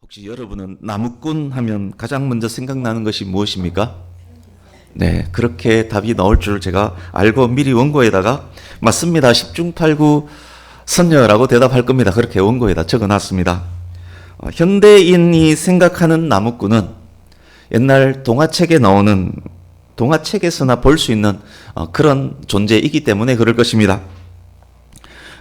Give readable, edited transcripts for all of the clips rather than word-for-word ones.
혹시 여러분은 나무꾼 하면 가장 먼저 생각나는 것이 무엇입니까? 네, 그렇게 답이 나올 줄 제가 알고 미리 원고에다가 맞습니다. 10중 8구 선녀라고 대답할 겁니다. 그렇게 원고에다 적어놨습니다. 현대인이 생각하는 나무꾼은 옛날 동화책에 나오는 동화책에서나 볼 수 있는 그런 존재이기 때문에 그럴 것입니다.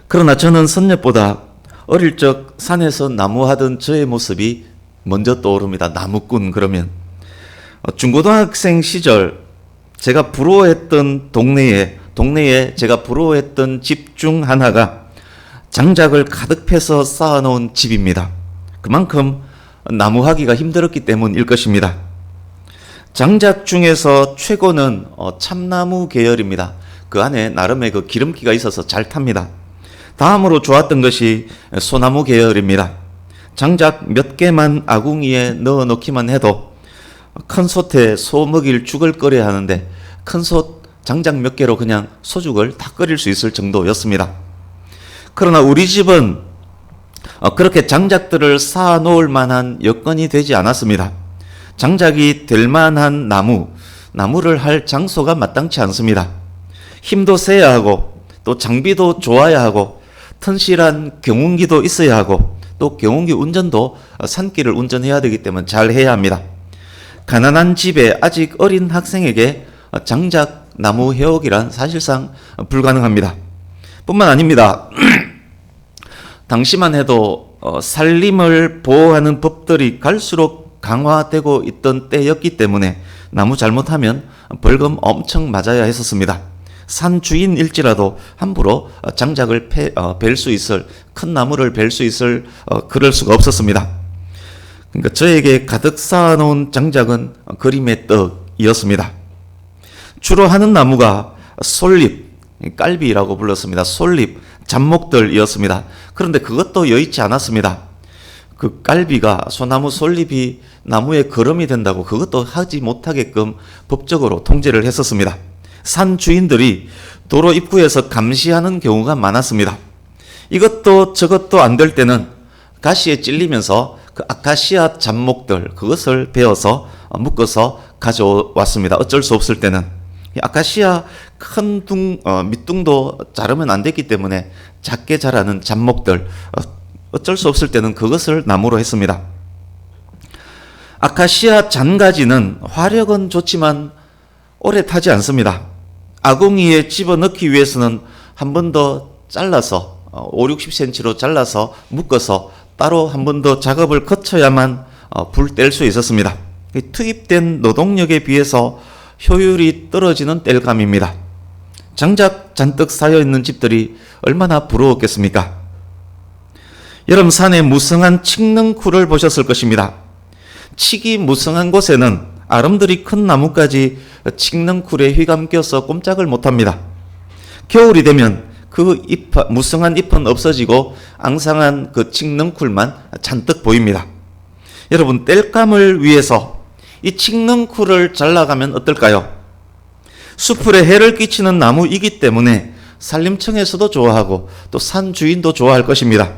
그러나 저는 선녀보다 어릴 적 산에서 나무하던 저의 모습이 먼저 떠오릅니다. 나무꾼 그러면. 중고등학생 시절 제가 부러워했던 동네에 제가 부러워했던 집 중 하나가 장작을 가득 패서 쌓아놓은 집입니다. 그만큼 나무하기가 힘들었기 때문일 것입니다. 장작 중에서 최고는 참나무 계열입니다. 그 안에 나름의 그 기름기가 있어서 잘 탑니다. 다음으로 좋았던 것이 소나무 계열입니다. 장작 몇 개만 아궁이에 넣어 놓기만 해도 큰 솥에 소 먹일 죽을 끓여야 하는데 큰 솥 장작 몇 개로 그냥 소죽을 다 끓일 수 있을 정도였습니다. 그러나 우리 집은 그렇게 장작들을 쌓아 놓을 만한 여건이 되지 않았습니다. 장작이 될 만한 나무를 할 장소가 마땅치 않습니다. 힘도 세야 하고 또 장비도 좋아야 하고 튼실한 경운기도 있어야 하고 또 경운기 운전도 산길을 운전해야 되기 때문에 잘 해야 합니다. 가난한 집에 아직 어린 학생에게 장작 나무 해오기란 사실상 불가능합니다. 뿐만 아닙니다. 당시만 해도 산림을 보호하는 법들이 갈수록 강화되고 있던 때였기 때문에 나무 잘못하면 벌금 엄청 맞아야 했었습니다. 산 주인일지라도 함부로 장작을 벨 수 있을 큰 나무를 벨 수 있을 그럴 수가 없었습니다. 그러니까 저에게 가득 쌓아놓은 장작은 그림의 떡이었습니다. 주로 하는 나무가 솔잎, 깔비라고 불렀습니다. 솔잎, 잡목들이었습니다. 그런데 그것도 여의치 않았습니다. 그 깔비가 소나무 솔잎이 나무에 거름이 된다고 그것도 하지 못하게끔 법적으로 통제를 했었습니다. 산 주인들이 도로 입구에서 감시하는 경우가 많았습니다. 이것도 저것도 안 될 때는 가시에 찔리면서 그 아카시아 잡목들 그것을 베어서 묶어서 가져왔습니다. 어쩔 수 없을 때는 아카시아 큰 밑둥도 자르면 안 됐기 때문에 작게 자라는 잡목들 어쩔 수 없을 때는 그것을 나무로 했습니다. 아카시아 잔가지는 화력은 좋지만 오래 타지 않습니다. 아궁이에 집어넣기 위해서는 한 번 더 잘라서 5, 60cm로 잘라서 묶어서 따로 한 번 더 작업을 거쳐야만 불 뗄 수 있었습니다. 투입된 노동력에 비해서 효율이 떨어지는 뗄감입니다. 장작 잔뜩 쌓여있는 집들이 얼마나 부러웠겠습니까? 여름 산의 무성한 칡능쿨을 보셨을 것입니다. 칡이 무성한 곳에는 아름드리 큰 나무까지 칡능쿨에 휘감겨서 꼼짝을 못합니다. 겨울이 되면 그 무성한 잎은 없어지고 앙상한 그 칡능쿨만 잔뜩 보입니다. 여러분, 뗄감을 위해서 이 칡능쿨을 잘라가면 어떨까요? 수풀에 해를 끼치는 나무이기 때문에 산림청에서도 좋아하고 또 산 주인도 좋아할 것입니다.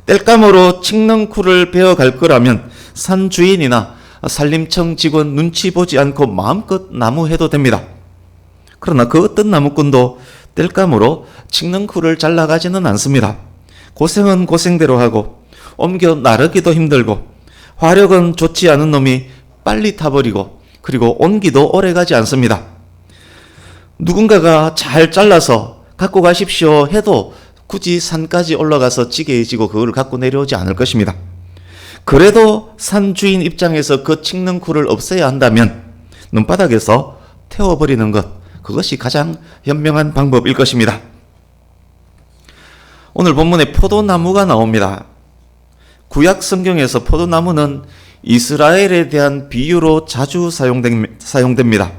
뗄감으로 칡능쿨을 베어갈 거라면 산 주인이나 산림청 직원 눈치 보지 않고 마음껏 나무해도 됩니다. 그러나 그 어떤 나무꾼도 뗄감으로 칡능쿨을 잘라가지는 않습니다. 고생은 고생대로 하고 옮겨 나르기도 힘들고 화력은 좋지 않은 놈이 빨리 타버리고 그리고 온기도 오래가지 않습니다. 누군가가 잘 잘라서 갖고 가십시오 해도 굳이 산까지 올라가서 지게에 지고 그걸 갖고 내려오지 않을 것입니다. 그래도 산 주인 입장에서 그 칡능쿨을 없애야 한다면 눈바닥에서 태워버리는 것, 그것이 가장 현명한 방법일 것입니다. 오늘 본문에 포도나무가 나옵니다. 구약 성경에서 포도나무는 이스라엘에 대한 비유로 자주 사용됩니다.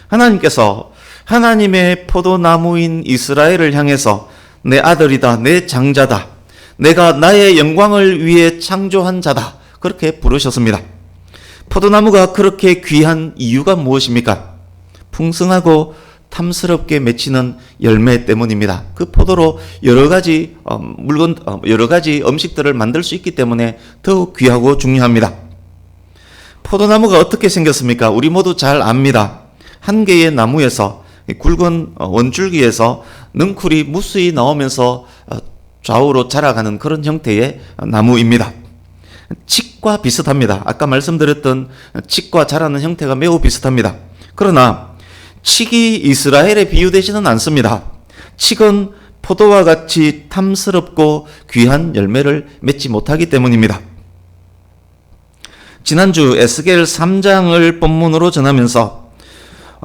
하나님께서 하나님의 포도나무인 이스라엘을 향해서 내 아들이다, 내 장자다, 내가 나의 영광을 위해 창조한 자다, 그렇게 부르셨습니다. 포도나무가 그렇게 귀한 이유가 무엇입니까? 풍성하고 탐스럽게 맺히는 열매 때문입니다. 그 포도로 여러 가지 여러 가지 음식들을 만들 수 있기 때문에 더욱 귀하고 중요합니다. 포도나무가 어떻게 생겼습니까? 우리 모두 잘 압니다. 한 개의 나무에서 굵은 원줄기에서 능쿨이 무수히 나오면서 좌우로 자라가는 그런 형태의 나무입니다. 칡과 비슷합니다. 아까 말씀드렸던 칡과 자라는 형태가 매우 비슷합니다. 그러나 칡이 이스라엘에 비유되지는 않습니다. 칡은 포도와 같이 탐스럽고 귀한 열매를 맺지 못하기 때문입니다. 지난주 에스겔 3장을 본문으로 전하면서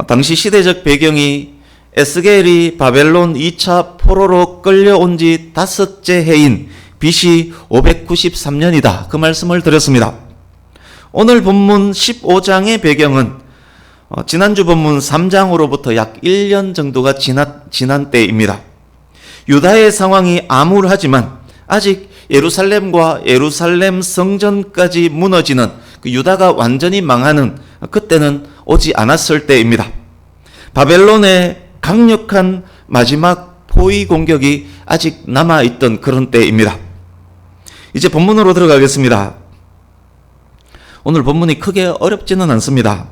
당시 시대적 배경이 에스겔이 바벨론 2차 포로로 끌려온 지 5째 해인 BC 593년이다. 그 말씀을 드렸습니다. 오늘 본문 15장의 배경은 지난주 본문 3장으로부터 약 1년 정도가 지난 때입니다. 유다의 상황이 암울하지만 아직 예루살렘과 예루살렘 성전까지 무너지는 그 유다가 완전히 망하는 그때는 오지 않았을 때입니다. 바벨론의 강력한 마지막 포위 공격이 아직 남아있던 그런 때입니다. 이제 본문으로 들어가겠습니다. 오늘 본문이 크게 어렵지는 않습니다.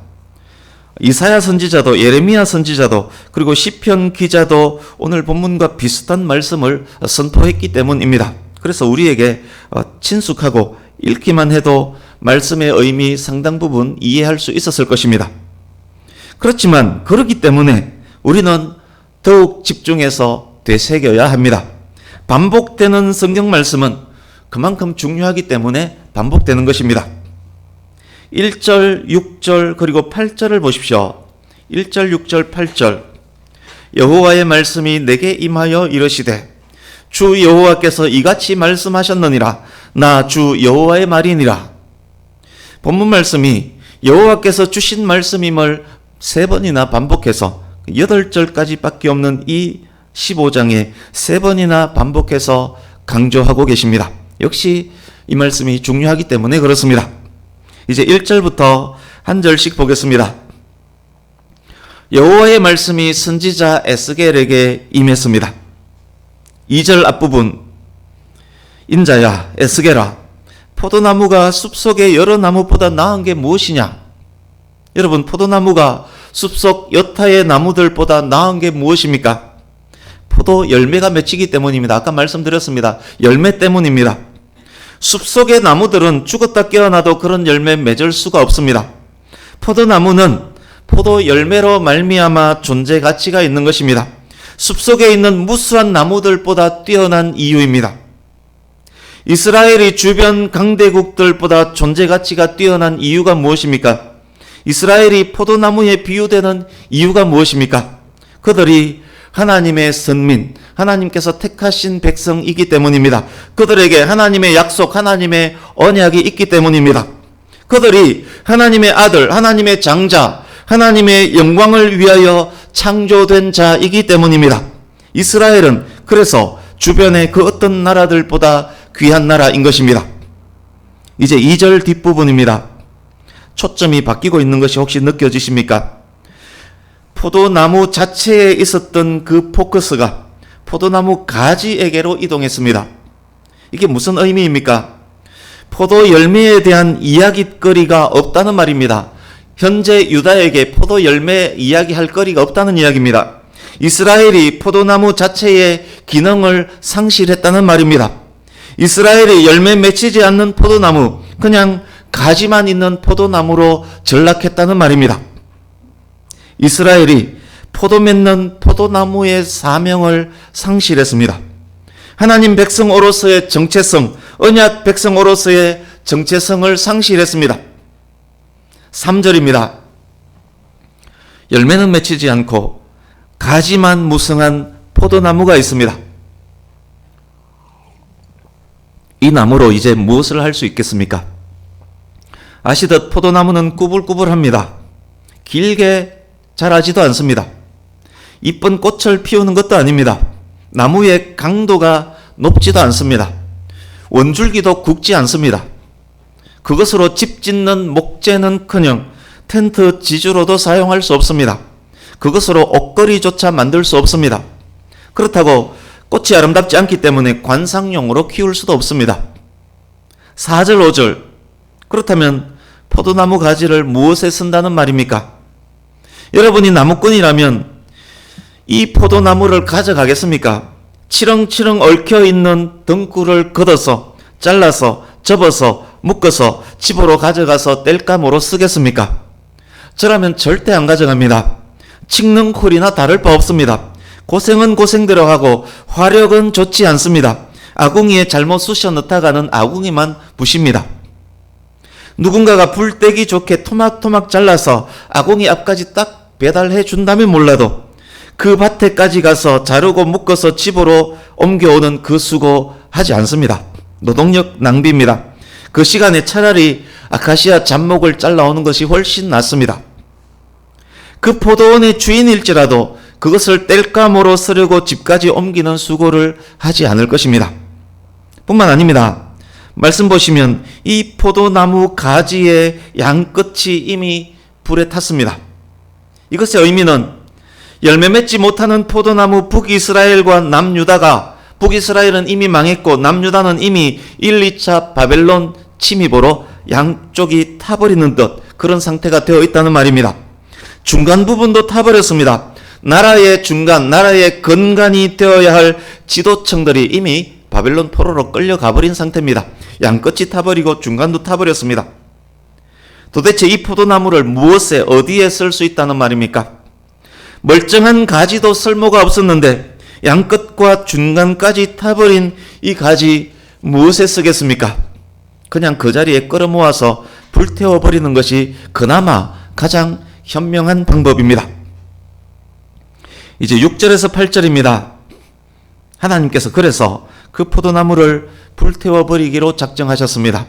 이사야 선지자도 예레미야 선지자도 그리고 시편 기자도 오늘 본문과 비슷한 말씀을 선포했기 때문입니다. 그래서 우리에게 친숙하고 읽기만 해도 말씀의 의미 상당 부분 이해할 수 있었을 것입니다. 그렇지만 그렇기 때문에 우리는 더욱 집중해서 되새겨야 합니다. 반복되는 성경 말씀은 그만큼 중요하기 때문에 반복되는 것입니다. 1절, 6절 그리고 8절을 보십시오. 1절, 6절, 8절 여호와의 말씀이 내게 임하여 이르시되 주 여호와께서 이같이 말씀하셨느니라. 나 주 여호와의 말이니라. 본문 말씀이 여호와께서 주신 말씀임을 3번이나 반복해서 8절까지 밖에 없는 이 15장에 3번이나 반복해서 강조하고 계십니다. 역시 이 말씀이 중요하기 때문에 그렇습니다. 이제 1절부터 한 절씩 보겠습니다. 여호와의 말씀이 선지자 에스겔에게 임했습니다. 2절 앞부분 인자야 에스겔아 포도나무가 숲속의 여러 나무보다 나은 게 무엇이냐? 여러분 포도나무가 숲속 여타의 나무들보다 나은 게 무엇입니까? 포도 열매가 맺히기 때문입니다. 아까 말씀드렸습니다. 열매 때문입니다. 숲속의 나무들은 죽었다 깨어나도 그런 열매 맺을 수가 없습니다. 포도나무는 포도 열매로 말미암아 존재 가치가 있는 것입니다. 숲속에 있는 무수한 나무들보다 뛰어난 이유입니다. 이스라엘이 주변 강대국들보다 존재 가치가 뛰어난 이유가 무엇입니까? 이스라엘이 포도나무에 비유되는 이유가 무엇입니까? 그들이 하나님의 선민, 하나님께서 택하신 백성이기 때문입니다. 그들에게 하나님의 약속, 하나님의 언약이 있기 때문입니다. 그들이 하나님의 아들, 하나님의 장자, 하나님의 영광을 위하여 창조된 자이기 때문입니다. 이스라엘은 그래서 주변의 그 어떤 나라들보다 귀한 나라인 것입니다. 이제 2절 뒷부분입니다. 초점이 바뀌고 있는 것이 혹시 느껴지십니까? 포도나무 자체에 있었던 그 포커스가 포도나무 가지에게로 이동했습니다. 이게 무슨 의미입니까? 포도 열매에 대한 이야기거리가 없다는 말입니다. 현재 유다에게 포도 열매 이야기할 거리가 없다는 이야기입니다. 이스라엘이 포도나무 자체의 기능을 상실했다는 말입니다. 이스라엘이 열매 맺히지 않는 포도나무, 그냥 가지만 있는 포도나무로 전락했다는 말입니다. 이스라엘이 포도 맺는 포도나무의 사명을 상실했습니다. 하나님 백성으로서의 정체성, 언약 백성으로서의 정체성을 상실했습니다. 3절입니다. 열매는 맺히지 않고 가지만 무성한 포도나무가 있습니다. 이 나무로 이제 무엇을 할 수 있겠습니까? 아시듯 포도나무는 꾸불꾸불합니다. 길게 자라지도 않습니다. 이쁜 꽃을 피우는 것도 아닙니다. 나무의 강도가 높지도 않습니다. 원줄기도 굵지 않습니다. 그것으로 집 짓는 목재는커녕 텐트 지주로도 사용할 수 없습니다. 그것으로 옷걸이조차 만들 수 없습니다. 그렇다고 꽃이 아름답지 않기 때문에 관상용으로 키울 수도 없습니다. 4절 5절 그렇다면 포도나무 가지를 무엇에 쓴다는 말입니까? 여러분이 나무꾼이라면 이 포도나무를 가져가겠습니까? 치렁치렁 얽혀있는 등굴을 걷어서 잘라서 접어서 묶어서 집으로 가져가서 땔감으로 쓰겠습니까? 저라면 절대 안 가져갑니다. 찍는 콜이나 다를 바 없습니다. 고생은 고생대로 하고 화력은 좋지 않습니다. 아궁이에 잘못 쑤셔 넣다가는 아궁이만 부십니다. 누군가가 불 떼기 좋게 토막토막 잘라서 아궁이 앞까지 딱 배달해 준다면 몰라도 그 밭에까지 가서 자르고 묶어서 집으로 옮겨오는 그 수고 하지 않습니다. 노동력 낭비입니다. 그 시간에 차라리 아카시아 잡목을 잘라오는 것이 훨씬 낫습니다. 그 포도원의 주인일지라도 그것을 땔감으로 쓰려고 집까지 옮기는 수고를 하지 않을 것입니다. 뿐만 아닙니다. 말씀 보시면 이 포도나무 가지의 양끝이 이미 불에 탔습니다. 이것의 의미는 열매 맺지 못하는 포도나무 북이스라엘과 남유다가, 북이스라엘은 이미 망했고 남유다는 이미 1, 2차 바벨론 침입으로 양쪽이 타버리는 듯 그런 상태가 되어 있다는 말입니다. 중간 부분도 타버렸습니다. 나라의 중간, 나라의 근간이 되어야 할 지도층들이 이미 바벨론 포로로 끌려가버린 상태입니다. 양끝이 타버리고 중간도 타버렸습니다. 도대체 이 포도나무를 무엇에 어디에 쓸 수 있다는 말입니까? 멀쩡한 가지도 쓸모가 없었는데 양끝과 중간까지 타버린 이 가지 무엇에 쓰겠습니까? 그냥 그 자리에 끌어모아서 불태워버리는 것이 그나마 가장 현명한 방법입니다. 이제 6절에서 8절입니다. 하나님께서 그래서 그 포도나무를 불태워버리기로 작정하셨습니다.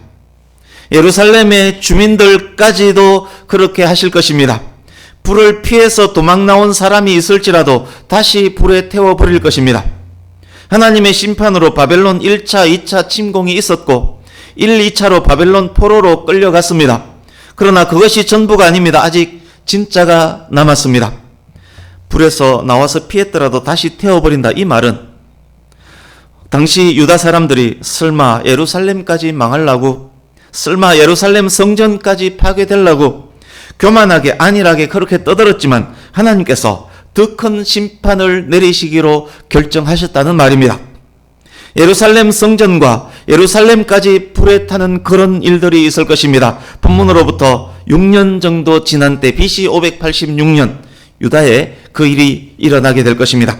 예루살렘의 주민들까지도 그렇게 하실 것입니다. 불을 피해서 도망 나온 사람이 있을지라도 다시 불에 태워버릴 것입니다. 하나님의 심판으로 바벨론 1차, 2차 침공이 있었고 1, 2차로 바벨론 포로로 끌려갔습니다. 그러나 그것이 전부가 아닙니다. 아직 진짜가 남았습니다. 불에서 나와서 피했더라도 다시 태워버린다. 이 말은 당시 유다 사람들이 설마 예루살렘까지 망하려고, 설마 예루살렘 성전까지 파괴되려고 교만하게 안일하게 그렇게 떠들었지만 하나님께서 더 큰 심판을 내리시기로 결정하셨다는 말입니다. 예루살렘 성전과 예루살렘까지 불에 타는 그런 일들이 있을 것입니다. 본문으로부터 6년 정도 지난 때 BC 586년 유다에 그 일이 일어나게 될 것입니다.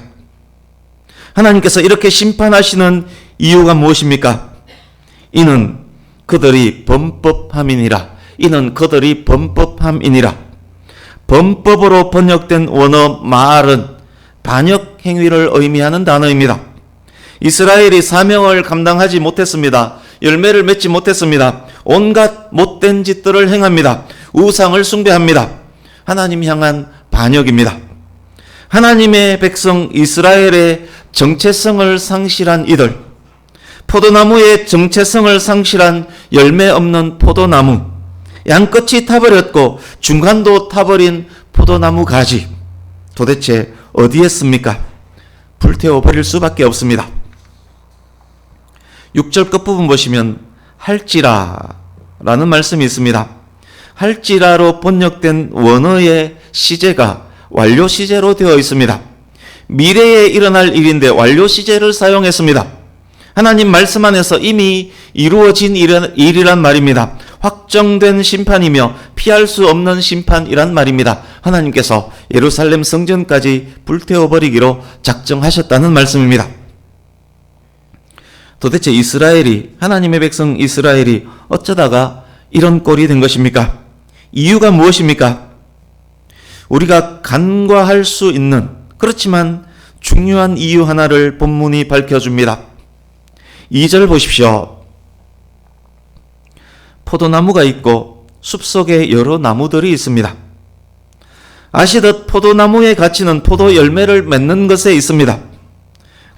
하나님께서 이렇게 심판하시는 이유가 무엇입니까? 이는 그들이 범법함이니라. 이는 그들이 범법함이니라. 범법으로 번역된 원어 마알은 반역 행위를 의미하는 단어입니다. 이스라엘이 사명을 감당하지 못했습니다. 열매를 맺지 못했습니다. 온갖 못된 짓들을 행합니다. 우상을 숭배합니다. 하나님 향한 반역입니다. 하나님의 백성 이스라엘의 정체성을 상실한 이들, 포도나무의 정체성을 상실한 열매 없는 포도나무, 양끝이 타버렸고 중간도 타버린 포도나무 가지, 도대체 어디에 씁니까? 불태워버릴 수밖에 없습니다. 6절 끝부분 보시면 할지라 라는 말씀이 있습니다. 할지라로 번역된 원어의 시제가 완료 시제로 되어 있습니다. 미래에 일어날 일인데 완료 시제를 사용했습니다. 하나님 말씀 안에서 이미 이루어진 일이란 말입니다. 확정된 심판이며 피할 수 없는 심판이란 말입니다. 하나님께서 예루살렘 성전까지 불태워버리기로 작정하셨다는 말씀입니다. 도대체 이스라엘이, 하나님의 백성 이스라엘이 어쩌다가 이런 꼴이 된 것입니까? 이유가 무엇입니까? 우리가 간과할 수 있는, 그렇지만 중요한 이유 하나를 본문이 밝혀줍니다. 2절 보십시오. 포도나무가 있고 숲속에 여러 나무들이 있습니다. 아시듯 포도나무의 가치는 포도 열매를 맺는 것에 있습니다.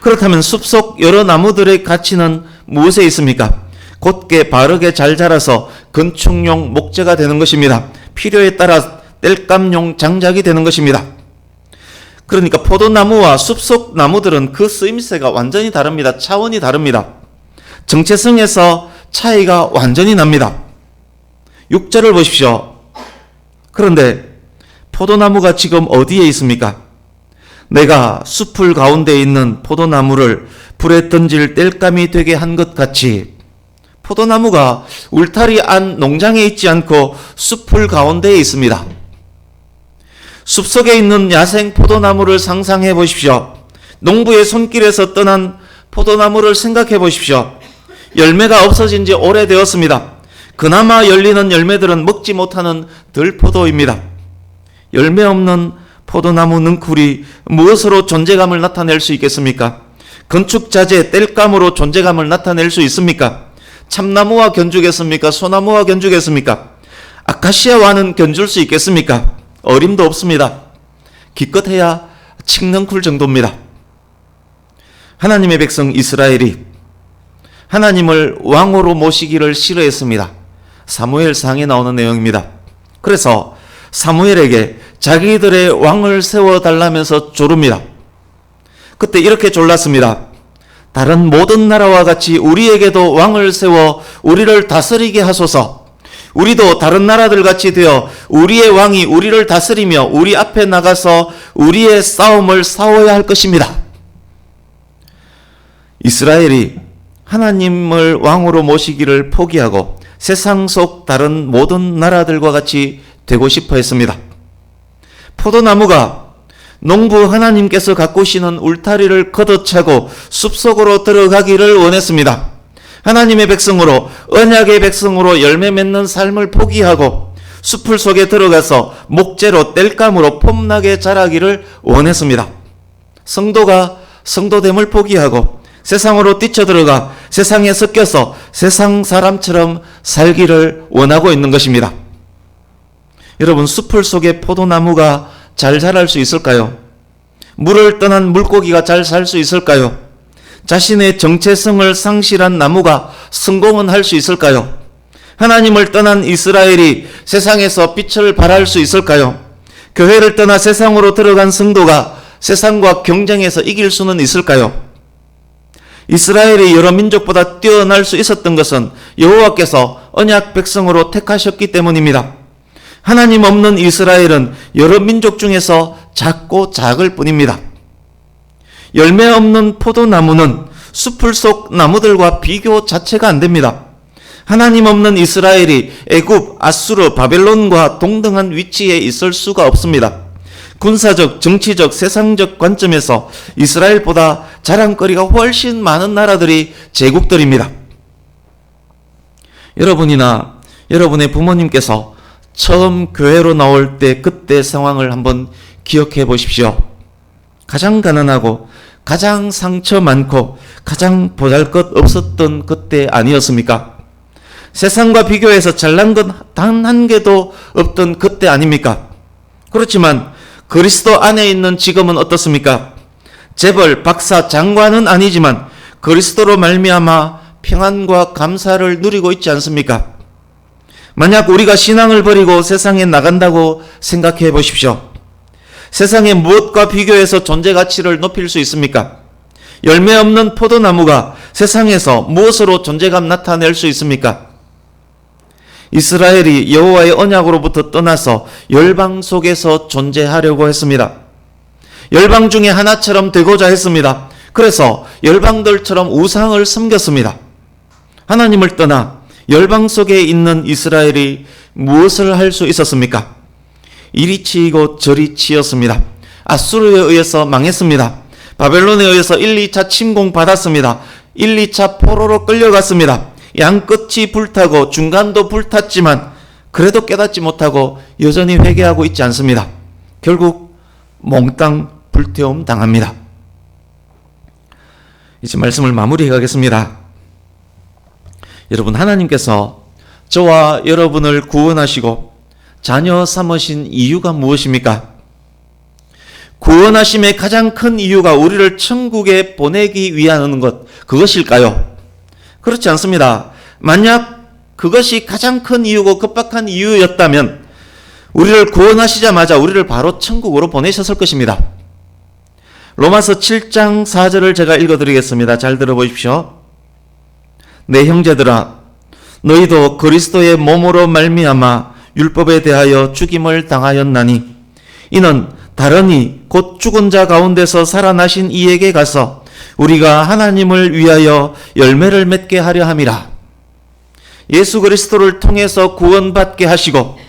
그렇다면 숲속 여러 나무들의 가치는 무엇에 있습니까? 곧게 바르게 잘 자라서 건축용 목재가 되는 것입니다. 필요에 따라 땔감용 장작이 되는 것입니다. 그러니까 포도나무와 숲속 나무들은 그 쓰임새가 완전히 다릅니다. 차원이 다릅니다. 정체성에서 차이가 완전히 납니다. 6절을 보십시오. 그런데 포도나무가 지금 어디에 있습니까? 내가 숲풀 가운데 있는 포도나무를 불에 던질 땔감이 되게 한 것 같이 포도나무가 울타리 안 농장에 있지 않고 숲풀 가운데에 있습니다. 숲속에 있는 야생 포도나무를 상상해 보십시오. 농부의 손길에서 떠난 포도나무를 생각해 보십시오. 열매가 없어진 지 오래되었습니다. 그나마 열리는 열매들은 먹지 못하는 들포도입니다. 열매 없는 포도나무 능쿨이 무엇으로 존재감을 나타낼 수 있겠습니까? 건축자재 땔감으로 존재감을 나타낼 수 있습니까? 참나무와 견주겠습니까? 소나무와 견주겠습니까? 아카시아와는 견줄 수 있겠습니까? 어림도 없습니다. 기껏해야 칡넝쿨 정도입니다. 하나님의 백성 이스라엘이 하나님을 왕으로 모시기를 싫어했습니다. 사무엘상에 나오는 내용입니다. 그래서 사무엘에게 자기들의 왕을 세워달라면서 조릅니다. 그때 이렇게 졸랐습니다. 다른 모든 나라와 같이 우리에게도 왕을 세워 우리를 다스리게 하소서. 우리도 다른 나라들 같이 되어 우리의 왕이 우리를 다스리며 우리 앞에 나가서 우리의 싸움을 싸워야 할 것입니다. 이스라엘이 하나님을 왕으로 모시기를 포기하고 세상 속 다른 모든 나라들과 같이 되고 싶어 했습니다. 포도나무가 농부 하나님께서 가꾸시는 울타리를 걷어차고 숲속으로 들어가기를 원했습니다. 하나님의 백성으로 언약의 백성으로 열매 맺는 삶을 포기하고 숲풀 속에 들어가서 목재로 땔감으로 폼나게 자라기를 원했습니다. 성도가 성도됨을 포기하고 세상으로 뛰쳐들어가 세상에 섞여서 세상 사람처럼 살기를 원하고 있는 것입니다. 여러분, 숲풀 속에 포도나무가 잘 자랄 수 있을까요? 물을 떠난 물고기가 잘 살 수 있을까요? 자신의 정체성을 상실한 나무가 성공은 할 수 있을까요? 하나님을 떠난 이스라엘이 세상에서 빛을 발할 수 있을까요? 교회를 떠나 세상으로 들어간 성도가 세상과 경쟁해서 이길 수는 있을까요? 이스라엘이 여러 민족보다 뛰어날 수 있었던 것은 여호와께서 언약 백성으로 택하셨기 때문입니다. 하나님 없는 이스라엘은 여러 민족 중에서 작고 작을 뿐입니다. 열매 없는 포도나무는 숲풀 속 나무들과 비교 자체가 안 됩니다. 하나님 없는 이스라엘이 애굽, 아수르, 바벨론과 동등한 위치에 있을 수가 없습니다. 군사적, 정치적, 세상적 관점에서 이스라엘보다 자랑거리가 훨씬 많은 나라들이 제국들입니다. 여러분이나 여러분의 부모님께서 처음 교회로 나올 때 그때 상황을 한번 기억해 보십시오. 가장 가난하고 가장 상처 많고 가장 보잘것 없었던 그때 아니었습니까? 세상과 비교해서 잘난 건 단 한 개도 없던 그때 아닙니까? 그렇지만 그리스도 안에 있는 지금은 어떻습니까? 재벌, 박사, 장관은 아니지만 그리스도로 말미암아 평안과 감사를 누리고 있지 않습니까? 만약 우리가 신앙을 버리고 세상에 나간다고 생각해 보십시오. 세상의 무엇과 비교해서 존재 가치를 높일 수 있습니까? 열매 없는 포도나무가 세상에서 무엇으로 존재감 나타낼 수 있습니까? 이스라엘이 여호와의 언약으로부터 떠나서 열방 속에서 존재하려고 했습니다. 열방 중에 하나처럼 되고자 했습니다. 그래서 열방들처럼 우상을 섬겼습니다. 하나님을 떠나 열방 속에 있는 이스라엘이 무엇을 할 수 있었습니까? 이리 치이고 저리 치였습니다. 아수르에 의해서 망했습니다. 바벨론에 의해서 1, 2차 침공받았습니다. 1, 2차 포로로 끌려갔습니다. 양끝이 불타고 중간도 불탔지만 그래도 깨닫지 못하고 여전히 회개하고 있지 않습니다. 결국 몽땅 불태움 당합니다. 이제 말씀을 마무리해 가겠습니다. 여러분, 하나님께서 저와 여러분을 구원하시고 자녀 삼으신 이유가 무엇입니까? 구원하심의 가장 큰 이유가 우리를 천국에 보내기 위한 것, 그것일까요? 그렇지 않습니다. 만약 그것이 가장 큰 이유고 급박한 이유였다면 우리를 구원하시자마자 우리를 바로 천국으로 보내셨을 것입니다. 로마서 7장 4절을 제가 읽어드리겠습니다. 잘 들어보십시오. 내 형제들아, 너희도 그리스도의 몸으로 말미암아 율법에 대하여 죽임을 당하였나니 이는 다르니 곧 죽은 자 가운데서 살아나신 이에게 가서 우리가 하나님을 위하여 열매를 맺게 하려 함이라. 예수 그리스도를 통해서 구원받게 하시고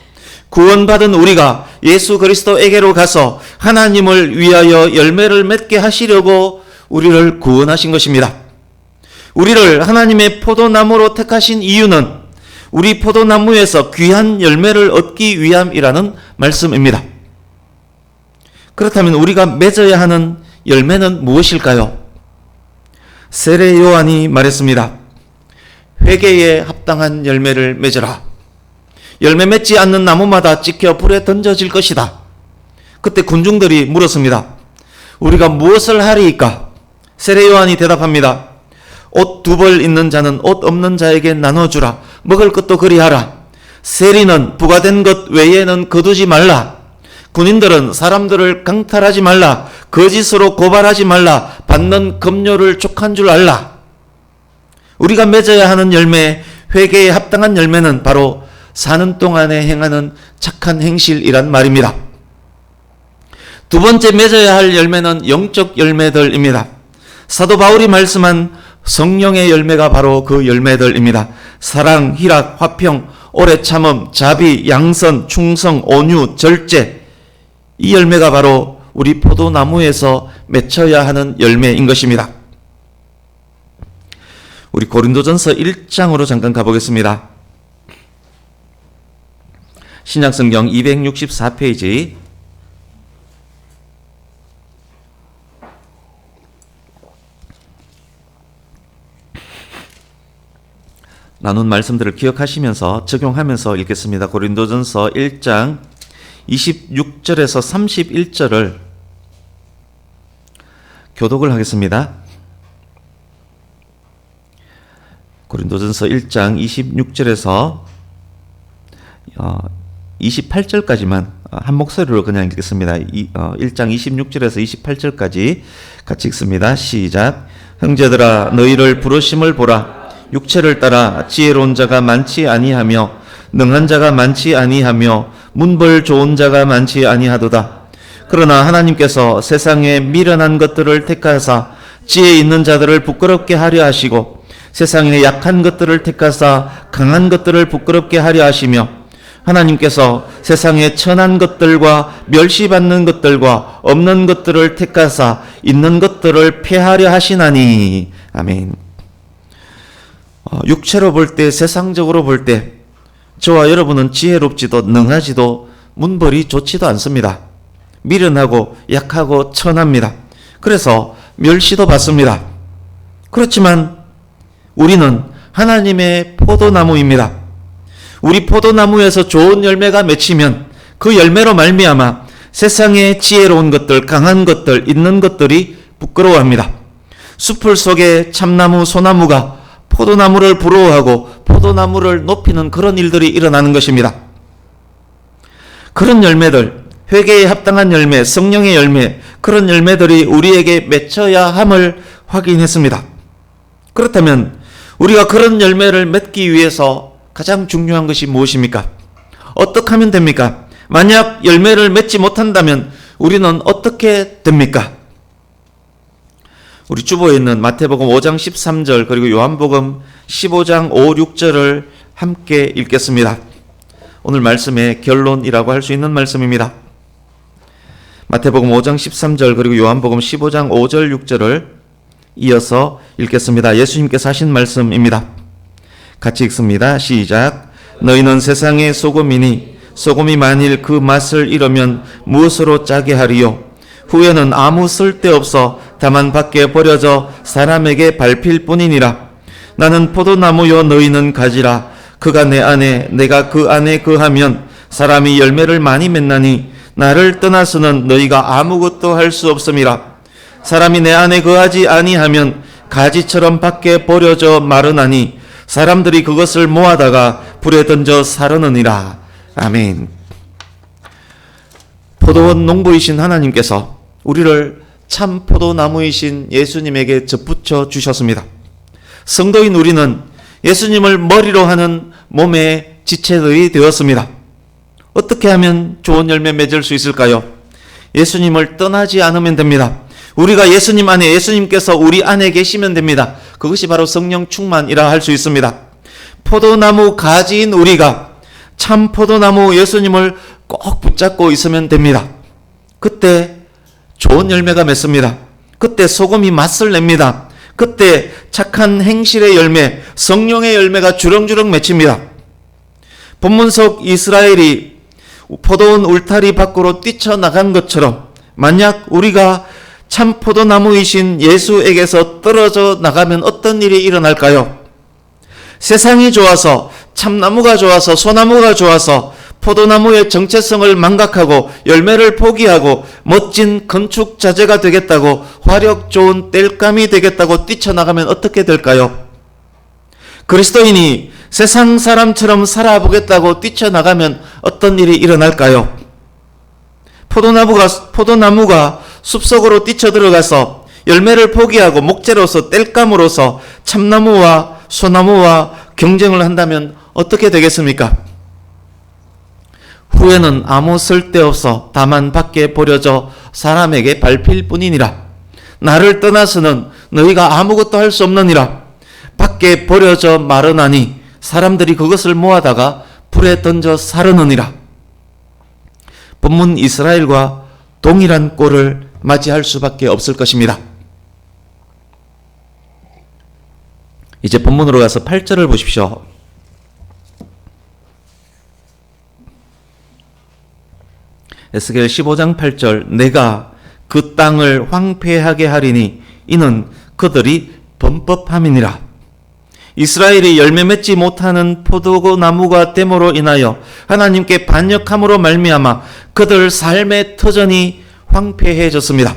구원받은 우리가 예수 그리스도에게로 가서 하나님을 위하여 열매를 맺게 하시려고 우리를 구원하신 것입니다. 우리를 하나님의 포도나무로 택하신 이유는 우리 포도나무에서 귀한 열매를 얻기 위함이라는 말씀입니다. 그렇다면 우리가 맺어야 하는 열매는 무엇일까요? 세례 요한이 말했습니다. 회개에 합당한 열매를 맺으라. 열매 맺지 않는 나무마다 찍혀 불에 던져질 것이다. 그때 군중들이 물었습니다. 우리가 무엇을 하리이까? 세례 요한이 대답합니다. 옷 2벌 있는 자는 옷 없는 자에게 나눠주라. 먹을 것도 그리하라. 세리는 부과된 것 외에는 거두지 말라. 군인들은 사람들을 강탈하지 말라. 거짓으로 고발하지 말라. 받는 급료를 족한 줄 알라. 우리가 맺어야 하는 열매, 회개에 합당한 열매는 바로 사는 동안에 행하는 착한 행실이란 말입니다. 두 번째 맺어야 할 열매는 영적 열매들입니다. 사도 바울이 말씀한 성령의 열매가 바로 그 열매들입니다. 사랑, 희락, 화평, 오래 참음, 자비, 양선, 충성, 온유, 절제. 이 열매가 바로 우리 포도나무에서 맺혀야 하는 열매인 것입니다. 우리 고린도전서 1장으로 잠깐 가보겠습니다. 신약성경 264페이지 나눈 말씀들을 기억하시면서 적용하면서 읽겠습니다. 고린도전서 1장 26절에서 31절을 교독을 하겠습니다. 고린도전서 1장 26절에서 28절까지만 한 목소리로 그냥 읽겠습니다. 1장 26절에서 28절까지 같이 읽습니다. 시작. 형제들아, 너희를 부르심을 보라. 육체를 따라 지혜로운 자가 많지 아니하며 능한 자가 많지 아니하며 문벌 좋은 자가 많지 아니하도다. 그러나 하나님께서 세상에 미련한 것들을 택하사 지혜 있는 자들을 부끄럽게 하려 하시고 세상에 약한 것들을 택하사 강한 것들을 부끄럽게 하려 하시며 하나님께서 세상에 천한 것들과 멸시받는 것들과 없는 것들을 택하사 있는 것들을 폐하려 하시나니. 아멘. 육체로 볼 때, 세상적으로 볼 때 저와 여러분은 지혜롭지도 능하지도 문벌이 좋지도 않습니다. 미련하고 약하고 천합니다. 그래서 멸시도 받습니다. 그렇지만 우리는 하나님의 포도나무입니다. 우리 포도나무에서 좋은 열매가 맺히면 그 열매로 말미암아 세상의 지혜로운 것들, 강한 것들, 있는 것들이 부끄러워합니다. 숲을 속에 참나무, 소나무가 포도나무를 부러워하고 포도나무를 높이는 그런 일들이 일어나는 것입니다. 그런 열매들, 회개에 합당한 열매, 성령의 열매, 그런 열매들이 우리에게 맺혀야 함을 확인했습니다. 그렇다면 우리가 그런 열매를 맺기 위해서 가장 중요한 것이 무엇입니까? 어떻게 하면 됩니까? 만약 열매를 맺지 못한다면 우리는 어떻게 됩니까? 우리 주보에 있는 마태복음 5장 13절 그리고 요한복음 15장 5, 6절을 함께 읽겠습니다. 오늘 말씀의 결론이라고 할 수 있는 말씀입니다. 마태복음 5장 13절 그리고 요한복음 15장 5절 6절을 이어서 읽겠습니다. 예수님께서 하신 말씀입니다. 같이 읽습니다. 시작. 너희는 세상의 소금이니 소금이 만일 그 맛을 잃으면 무엇으로 짜게 하리요? 후에는 아무 쓸데없어 다만 밖에 버려져 사람에게 밟힐 뿐이니라. 나는 포도나무요 너희는 가지라. 그가 내 안에 내가 그 안에 거하면 사람이 열매를 많이 맺나니 나를 떠나서는 너희가 아무것도 할 수 없음이라. 사람이 내 안에 거하지 아니하면 가지처럼 밖에 버려져 마르나니 사람들이 그것을 모아다가 불에 던져 사르느니라. 아멘. 포도원 농부이신 하나님께서 우리를 참 포도나무이신 예수님에게 접붙여 주셨습니다. 성도인 우리는 예수님을 머리로 하는 몸의 지체들이 되었습니다. 어떻게 하면 좋은 열매 맺을 수 있을까요? 예수님을 떠나지 않으면 됩니다. 우리가 예수님 안에, 예수님께서 우리 안에 계시면 됩니다. 그것이 바로 성령 충만이라 할 수 있습니다. 포도나무 가지인 우리가 참 포도나무 예수님을 꼭 붙잡고 있으면 됩니다. 그때 좋은 열매가 맺습니다. 그때 소금이 맛을 냅니다. 그때 착한 행실의 열매, 성령의 열매가 주렁주렁 맺힙니다. 본문 속 이스라엘이 포도원 울타리 밖으로 뛰쳐나간 것처럼 만약 우리가 참 포도나무이신 예수에게서 떨어져 나가면 어떤 일이 일어날까요? 세상이 좋아서, 참나무가 좋아서, 소나무가 좋아서 포도나무의 정체성을 망각하고 열매를 포기하고 멋진 건축 자재가 되겠다고, 화력 좋은 땔감이 되겠다고 뛰쳐나가면 어떻게 될까요? 그리스도인이 세상 사람처럼 살아보겠다고 뛰쳐나가면 어떤 일이 일어날까요? 포도나무가 숲속으로 뛰쳐들어가서 열매를 포기하고 목재로서 땔감으로서 참나무와 소나무와 경쟁을 한다면 어떻게 되겠습니까? 후에는 아무 쓸데없어 다만 밖에 버려져 사람에게 밟힐 뿐이니라. 나를 떠나서는 너희가 아무것도 할 수 없느니라. 밖에 버려져 마르나니 사람들이 그것을 모아다가 불에 던져 사르느니라. 본문 이스라엘과 동일한 꼴을 맞이할 수밖에 없을 것입니다. 이제 본문으로 가서 8절을 보십시오. 에스겔 15장 8절, 내가 그 땅을 황폐하게 하리니 이는 그들이 범법함이니라. 이스라엘이 열매 맺지 못하는 포도나무가 됨으로 인하여 하나님께 반역함으로 말미암아 그들 삶의 터전이 황폐해졌습니다.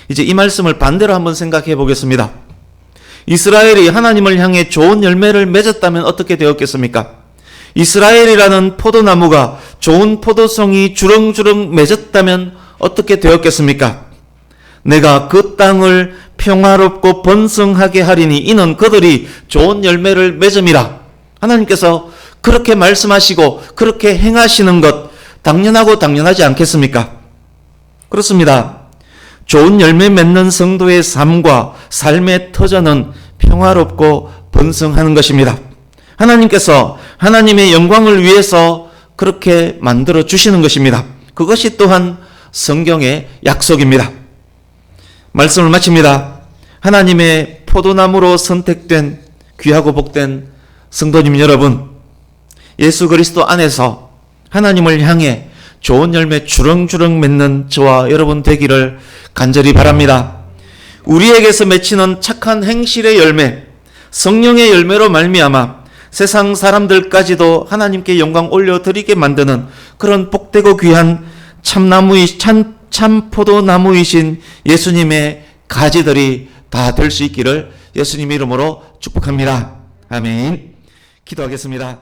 이제 이 말씀을 반대로 한번 생각해 보겠습니다. 이스라엘이 하나님을 향해 좋은 열매를 맺었다면 어떻게 되었겠습니까? 이스라엘이라는 포도나무가 좋은 포도송이 주렁주렁 맺었다면 어떻게 되었겠습니까? 내가 그 땅을 평화롭고 번성하게 하리니 이는 그들이 좋은 열매를 맺음이라. 하나님께서 그렇게 말씀하시고 그렇게 행하시는 것 당연하고 당연하지 않겠습니까? 그렇습니다. 좋은 열매 맺는 성도의 삶과 삶의 터전은 평화롭고 번성하는 것입니다. 하나님께서 하나님의 영광을 위해서 그렇게 만들어 주시는 것입니다. 그것이 또한 성경의 약속입니다. 말씀을 마칩니다. 하나님의 포도나무로 선택된 귀하고 복된 성도님 여러분, 예수 그리스도 안에서 하나님을 향해 좋은 열매 주렁주렁 맺는 저와 여러분 되기를 간절히 바랍니다. 우리에게서 맺히는 착한 행실의 열매, 성령의 열매로 말미암아 세상 사람들까지도 하나님께 영광 올려드리게 만드는 그런 복되고 귀한 참 포도나무이신 예수님의 가지들이 다 될 수 있기를 예수님 이름으로 축복합니다. 아멘. 기도하겠습니다.